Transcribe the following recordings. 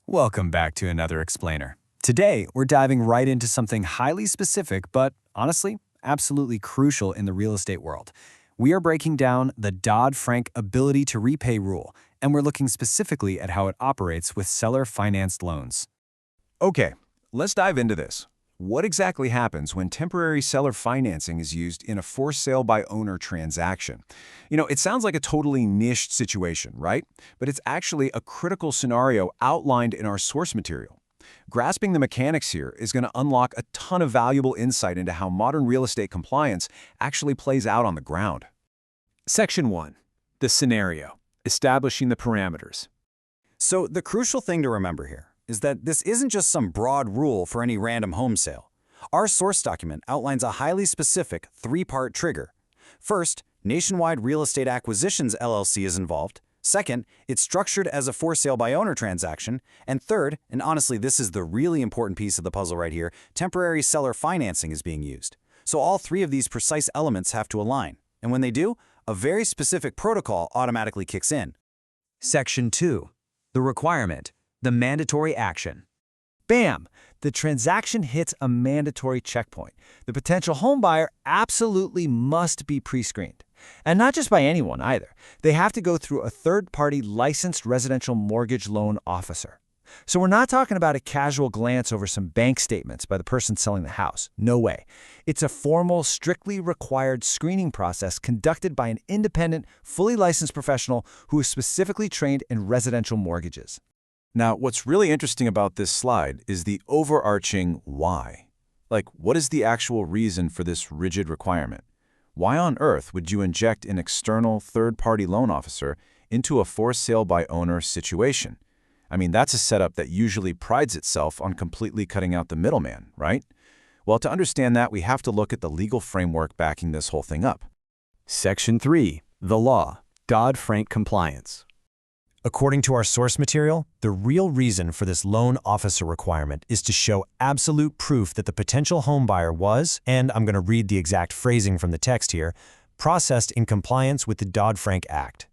Welcome back to another explainer. Today, we're diving right into something highly specific, but honestly, absolutely crucial in the real estate world. We are breaking down the Dodd-Frank ability to repay rule, and we're looking specifically at how it operates with seller-financed loans. Okay, let's dive into this. What exactly happens when temporary seller financing is used in a for sale by owner transaction? It sounds like a totally niched situation, right? But it's actually a critical scenario outlined in our source material. Grasping the mechanics here is going to unlock a ton of valuable insight into how modern real estate compliance actually plays out on the ground. Section 1. The scenario. Establishing the parameters. So the crucial thing to remember here is that this isn't just some broad rule for any random home sale. Our source document outlines a highly specific three-part trigger. First, Nationwide Real Estate Acquisitions LLC is involved. Second, it's structured as a for sale by owner transaction. And third, and honestly this is the really important piece of the puzzle right here, temporary seller financing is being used. So all three of these precise elements have to align. And when they do, a very specific protocol automatically kicks in. Section 2. The requirement. The mandatory action. Bam! The transaction hits a mandatory checkpoint. The potential homebuyer absolutely must be pre-screened. And not just by anyone either. They have to go through a third-party licensed residential mortgage loan officer. So we're not talking about a casual glance over some bank statements by the person selling the house. No way. It's a formal, strictly required screening process conducted by an independent, fully licensed professional who is specifically trained in residential mortgages. Now, what's really interesting about this slide is the overarching why. What is the actual reason for this rigid requirement? Why on earth would you inject an external third-party loan officer into a for sale by owner situation? I mean, that's a setup that usually prides itself on completely cutting out the middleman, right? Well, to understand that, we have to look at the legal framework backing this whole thing up. Section 3. The law. Dodd-Frank compliance. According to our source material, the real reason for this loan officer requirement is to show absolute proof that the potential homebuyer was, and I'm going to read the exact phrasing from the text here, processed in compliance with the Dodd-Frank Act.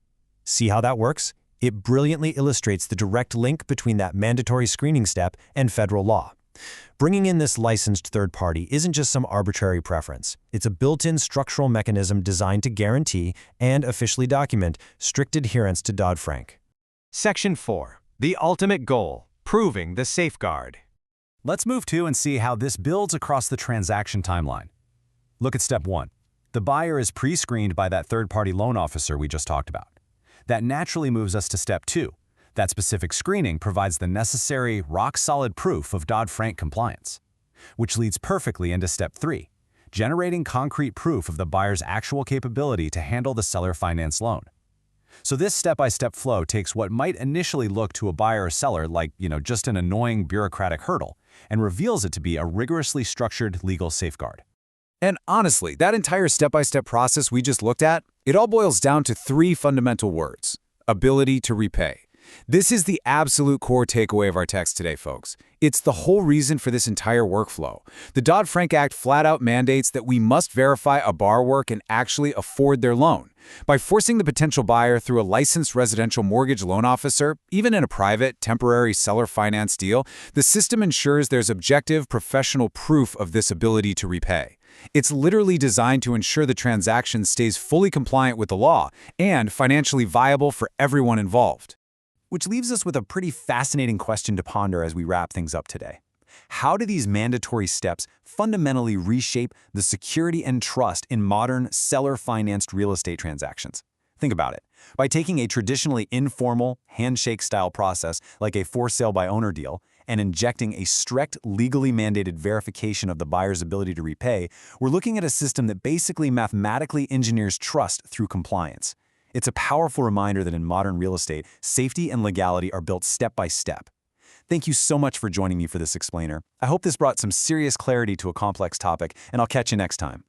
See how that works? It brilliantly illustrates the direct link between that mandatory screening step and federal law. Bringing in this licensed third party isn't just some arbitrary preference. It's a built-in structural mechanism designed to guarantee and officially document strict adherence to Dodd-Frank. Section 4. The ultimate goal. Proving the safeguard. Let's move to and see how this builds across the transaction timeline. Look at step 1. The buyer is pre-screened by that third-party loan officer we just talked about. That naturally moves us to step 2. That specific screening provides the necessary, rock-solid proof of Dodd-Frank compliance, which leads perfectly into step 3, generating concrete proof of the buyer's actual capability to handle the seller-financed loan. So this step-by-step flow takes what might initially look to a buyer or seller like, just an annoying bureaucratic hurdle, and reveals it to be a rigorously structured legal safeguard. And honestly, that entire step-by-step process we just looked at, it all boils down to 3 fundamental words: ability to repay. This is the absolute core takeaway of our text today, folks. It's the whole reason for this entire workflow. The Dodd-Frank Act flat-out mandates that we must verify a borrower can actually afford their loan. By forcing the potential buyer through a licensed residential mortgage loan officer, even in a private, temporary seller finance deal, the system ensures there's objective, professional proof of this ability to repay. It's literally designed to ensure the transaction stays fully compliant with the law and financially viable for everyone involved. Which leaves us with a pretty fascinating question to ponder as we wrap things up today. How do these mandatory steps fundamentally reshape the security and trust in modern seller-financed real estate transactions? Think about it. By taking a traditionally informal, handshake-style process like a for sale by owner deal and injecting a strict, legally mandated verification of the buyer's ability to repay, we're looking at a system that basically mathematically engineers trust through compliance. It's a powerful reminder that in modern real estate, safety and legality are built step by step. Thank you so much for joining me for this explainer. I hope this brought some serious clarity to a complex topic, and I'll catch you next time.